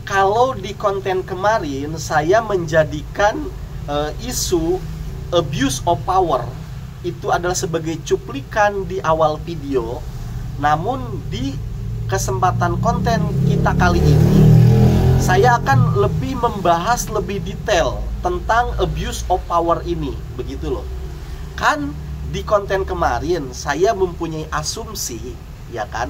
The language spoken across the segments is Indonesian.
Kalau di konten kemarin saya menjadikan isu abuse of power itu adalah sebagai cuplikan di awal video, namun di kesempatan konten kita kali ini saya akan lebih membahas lebih detail tentang abuse of power ini, begitu loh. Kan di konten kemarin saya mempunyai asumsi, ya kan,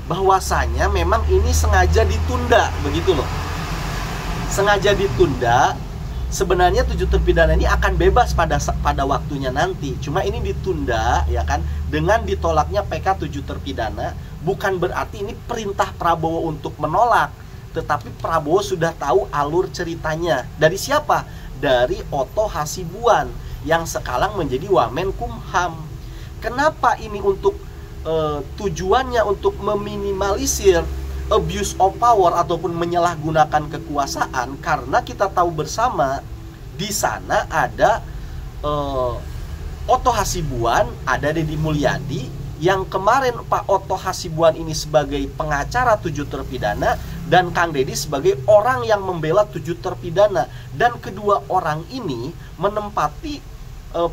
bahwasanya memang ini sengaja ditunda, begitu loh. Sengaja ditunda. Sebenarnya 7 terpidana ini akan bebas pada waktunya nanti. Cuma ini ditunda, ya kan, dengan ditolaknya PK 7 terpidana. Bukan berarti ini perintah Prabowo untuk menolak, tetapi Prabowo sudah tahu alur ceritanya. Dari siapa? Dari Otto Hasibuan yang sekarang menjadi Wamenkumham. Kenapa ini untuk tujuannya untuk meminimalisir abuse of power ataupun menyalahgunakan kekuasaan? Karena kita tahu bersama di sana ada Otto Hasibuan, ada Deddy Mulyadi, yang kemarin Pak Otto Hasibuan ini sebagai pengacara 7 terpidana dan Kang Deddy sebagai orang yang membela 7 terpidana, dan kedua orang ini menempati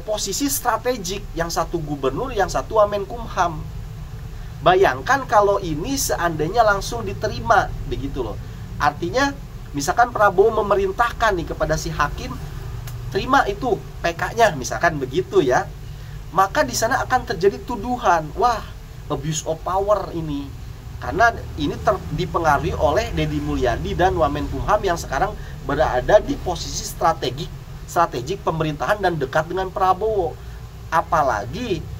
posisi strategik, yang satu gubernur, yang satu Wamenkumham. Bayangkan kalau ini seandainya langsung diterima, begitu loh. Artinya misalkan Prabowo memerintahkan nih kepada si hakim, terima itu PK-nya, misalkan begitu ya. Maka di sana akan terjadi tuduhan, wah, abuse of power ini. Karena ini dipengaruhi oleh Deddy Mulyadi dan Wamenkumham yang sekarang berada di posisi strategik pemerintahan dan dekat dengan Prabowo. Apalagi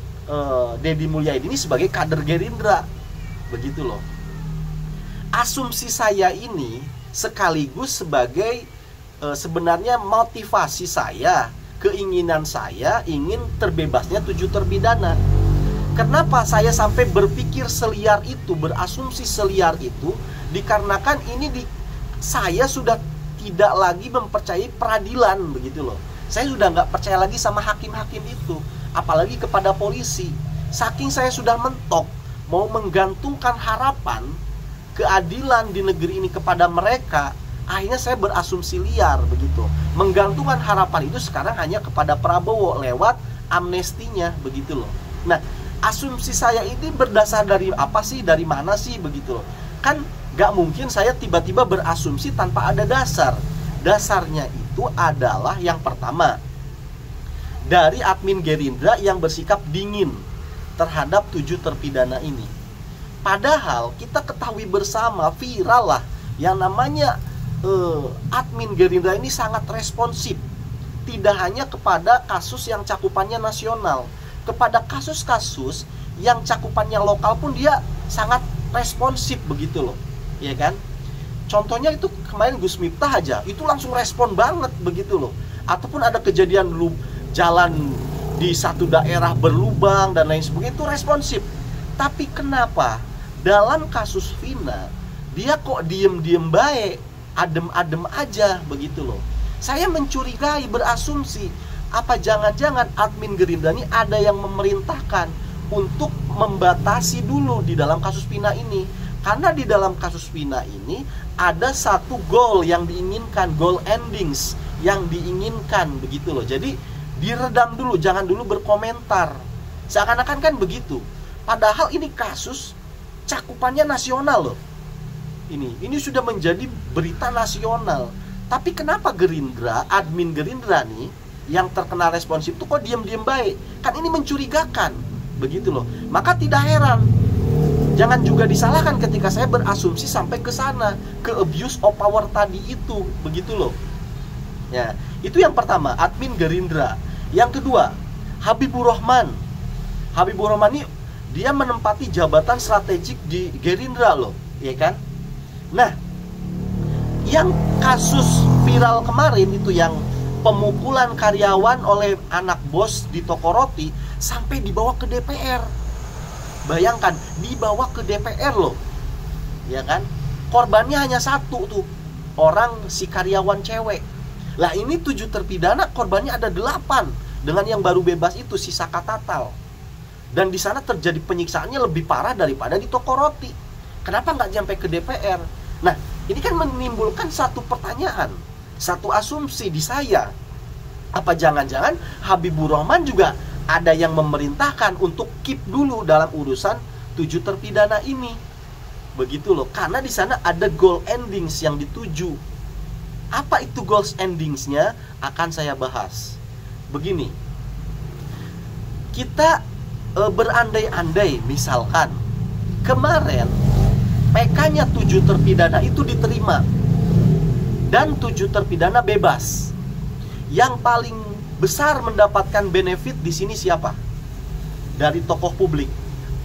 Deddy Mulyadi ini sebagai kader Gerindra, begitu loh. Asumsi saya ini sekaligus sebagai sebenarnya motivasi saya, keinginan saya ingin terbebasnya 7 terpidana. Kenapa saya sampai berpikir seliar itu, berasumsi seliar itu? Dikarenakan ini saya sudah tidak lagi mempercayai peradilan, begitu loh. Saya sudah nggak percaya lagi sama hakim-hakim itu, apalagi kepada polisi. Saking saya sudah mentok mau menggantungkan harapan keadilan di negeri ini kepada mereka, akhirnya saya berasumsi liar, begitu. Menggantungkan harapan itu sekarang hanya kepada Prabowo lewat amnestinya, begitu loh. Nah, asumsi saya ini berdasar dari apa sih, dari mana sih, begitu loh. Kan gak mungkin saya tiba-tiba berasumsi tanpa ada dasar. Dasarnya itu adalah yang pertama, dari admin Gerindra yang bersikap dingin terhadap 7 terpidana ini. Padahal kita ketahui bersama, viral lah, yang namanya admin Gerindra ini sangat responsif. Tidak hanya kepada kasus yang cakupannya nasional, kepada kasus-kasus yang cakupannya lokal pun dia sangat responsif, begitu loh, ya kan? Contohnya itu kemarin Gus Miftah aja, itu langsung respon banget, begitu loh. Ataupun ada kejadian jalan di satu daerah berlubang dan lain sebagainya, itu responsif. Tapi kenapa dalam kasus Vina dia kok diem-diem baik, adem-adem aja, begitu loh. Saya mencurigai, berasumsi, apa jangan-jangan admin Gerindra ini ada yang memerintahkan untuk membatasi dulu di dalam kasus Vina ini. Karena di dalam kasus Vina ini ada satu goal yang diinginkan, goal endings yang diinginkan, begitu loh. Jadi diredam dulu, jangan dulu berkomentar. Seakan-akan kan begitu. Padahal ini kasus cakupannya nasional loh. Ini sudah menjadi berita nasional. Tapi kenapa Gerindra, admin Gerindra nih yang terkena responsif itu kok diam-diam baik? Kan ini mencurigakan, begitu loh. Maka tidak heran, jangan juga disalahkan ketika saya berasumsi sampai ke sana, ke abuse of power tadi itu, begitu loh. Ya, itu yang pertama, admin Gerindra. Yang kedua, Habibur Rahman. Habibur Rahman ini dia menempati jabatan strategik di Gerindra loh, ya kan? Nah, yang kasus viral kemarin itu yang pemukulan karyawan oleh anak bos di toko roti sampai dibawa ke DPR. Bayangkan, dibawa ke DPR loh, ya kan? Korbannya hanya satu tuh, orang si karyawan cewek. Lah ini 7 terpidana, korbannya ada 8. Dengan yang baru bebas itu si Saka Tatal. Dan di sana terjadi penyiksaannya lebih parah daripada di toko roti. Kenapa nggak sampai ke DPR? Nah, Ini kan menimbulkan satu pertanyaan, satu asumsi di saya. Apa jangan-jangan Habibur Rahman juga ada yang memerintahkan untuk keep dulu dalam urusan 7 terpidana ini? Begitu loh, karena di sana ada goal endings yang dituju. Apa itu goals endingsnya? Akan saya bahas. Begini, kita berandai-andai, misalkan kemarin PK-nya 7 terpidana itu diterima dan 7 terpidana bebas. Yang paling besar mendapatkan benefit di sini siapa? Dari tokoh publik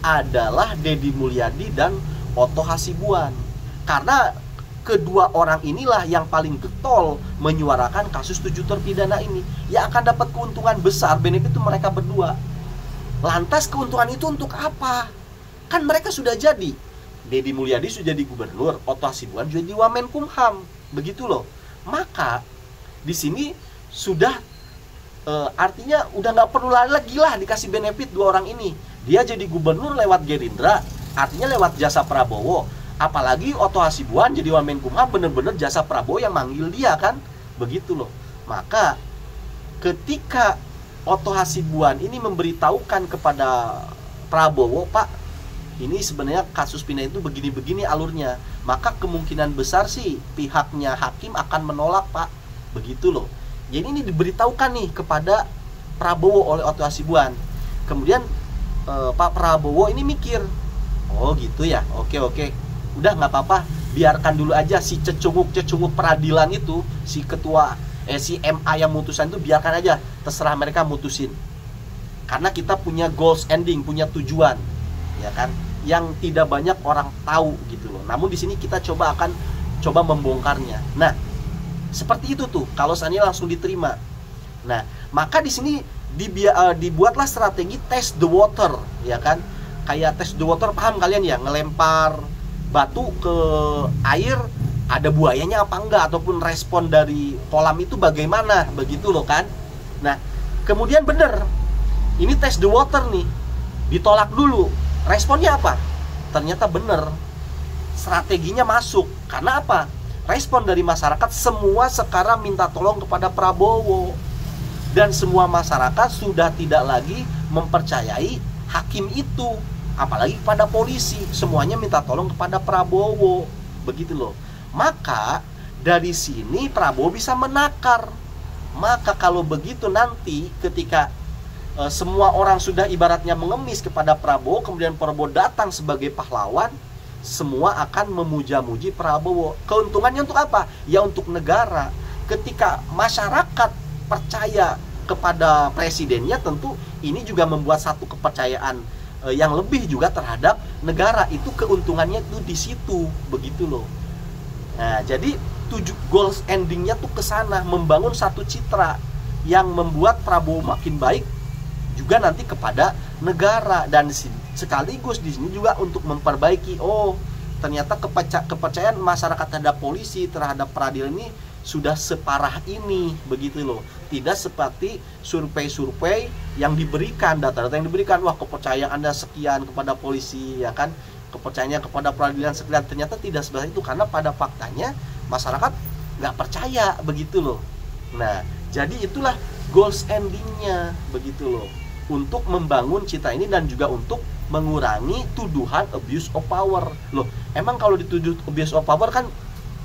adalah Deddy Mulyadi dan Otto Hasibuan. Karena kedua orang inilah yang paling getol menyuarakan kasus 7 terpidana ini. Yang akan dapat keuntungan besar, benefit itu mereka berdua. Lantas keuntungan itu untuk apa? Kan mereka sudah jadi. Deddy Mulyadi sudah jadi gubernur, Otto Hasibuan sudah jadi Wamenkumham. Begitu loh. Maka di sini sudah artinya udah nggak perlu lagi lah dikasih benefit dua orang ini. Dia jadi gubernur lewat Gerindra, artinya lewat jasa Prabowo. Apalagi Otto Hasibuan jadi Wamenkumham, bener-bener jasa Prabowo yang manggil dia kan. Begitu loh. Maka ketika Otto Hasibuan ini memberitahukan kepada Prabowo, Pak, ini sebenarnya kasus pindah itu begini-begini alurnya, maka kemungkinan besar sih pihaknya hakim akan menolak, Pak. Begitu loh. Jadi ini diberitahukan nih kepada Prabowo oleh Otto Hasibuan. Kemudian Pak Prabowo ini mikir, oh gitu ya, oke, udah nggak apa-apa, biarkan dulu aja si cecunguk peradilan itu, si ketua si MA yang mutusan itu biarkan aja, terserah mereka mutusin. Karena kita punya goals ending, punya tujuan, ya kan, yang tidak banyak orang tahu gitu loh. Namun di sini kita akan coba membongkarnya. Nah, seperti itu tuh kalau seandainya langsung diterima. Nah, maka di sini dibuatlah strategi test the water, ya kan? Kayak test the water, paham kalian ya? Ngelempar batu ke air, ada buayanya apa enggak, ataupun respon dari kolam itu bagaimana, begitu loh kan? Nah, kemudian bener, ini test the water nih, ditolak dulu. Responnya apa? Ternyata bener, strateginya masuk. Karena apa? Respon dari masyarakat semua sekarang minta tolong kepada Prabowo. Dan semua masyarakat sudah tidak lagi mempercayai hakim itu, apalagi kepada polisi. Semuanya minta tolong kepada Prabowo. Begitu loh. Maka dari sini Prabowo bisa menakar. Maka kalau begitu nanti ketika semua orang sudah ibaratnya mengemis kepada Prabowo, kemudian Prabowo datang sebagai pahlawan, semua akan memuja-muji Prabowo. Keuntungannya untuk apa? Ya untuk negara. Ketika masyarakat percaya kepada presidennya, tentu ini juga membuat satu kepercayaan yang lebih juga terhadap negara. Itu keuntungannya itu di situ, begitu loh. Nah, jadi goals endingnya tuh ke sana, membangun satu citra yang membuat Prabowo makin baik juga nanti kepada negara, dan sekaligus di sini juga untuk memperbaiki, oh ternyata kepercayaan masyarakat terhadap polisi, terhadap peradilan ini sudah separah ini, begitu loh. Tidak seperti survei-survei yang diberikan, data-data yang diberikan, wah kepercayaan Anda sekian kepada polisi, ya kan, kepercayaannya kepada peradilan sekian. Ternyata tidak seperti itu, karena pada faktanya masyarakat nggak percaya, begitu loh. Nah, jadi itulah goals endingnya, begitu loh, untuk membangun citra ini dan juga untuk mengurangi tuduhan abuse of power. Loh, emang kalau dituduh abuse of power kan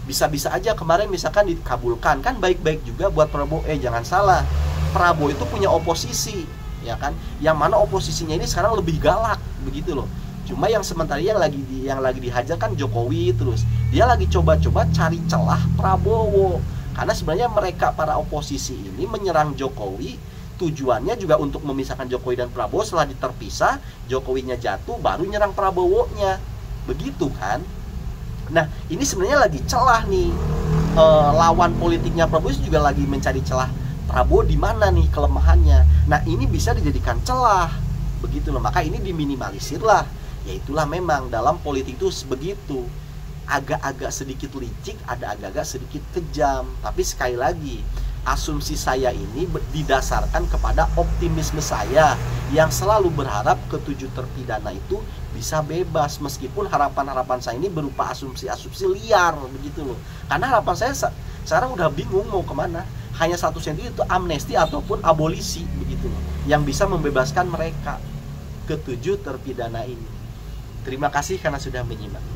bisa-bisa aja kemarin misalkan dikabulkan, kan baik-baik juga buat Prabowo. Jangan salah, Prabowo itu punya oposisi, ya kan, yang mana oposisinya ini sekarang lebih galak, begitu loh. Cuma yang sementara yang lagi dihajar kan Jokowi, terus dia lagi coba-coba cari celah Prabowo. Karena sebenarnya mereka para oposisi ini menyerang Jokowi, tujuannya juga untuk memisahkan Jokowi dan Prabowo. Setelah terpisah, Jokowinya jatuh, baru nyerang Prabowo-nya, begitu kan. Nah, ini sebenarnya lagi celah nih, lawan politiknya Prabowo juga lagi mencari celah Prabowo di mana nih kelemahannya. Nah, ini bisa dijadikan celah, begitu loh. Maka ini diminimalisir lah. Ya itulah, memang dalam politik itu begitu, agak-agak sedikit licik, ada agak-agak sedikit kejam. Tapi sekali lagi, Asumsi saya ini didasarkan kepada optimisme saya yang selalu berharap ketujuh terpidana itu bisa bebas, meskipun harapan-harapan saya ini berupa asumsi-asumsi liar begitu loh. Karena harapan saya sekarang udah bingung mau kemana. Hanya satu senti itu amnesti ataupun abolisi begitu loh, yang bisa membebaskan mereka ketujuh terpidana ini. Terima kasih karena sudah menyimak.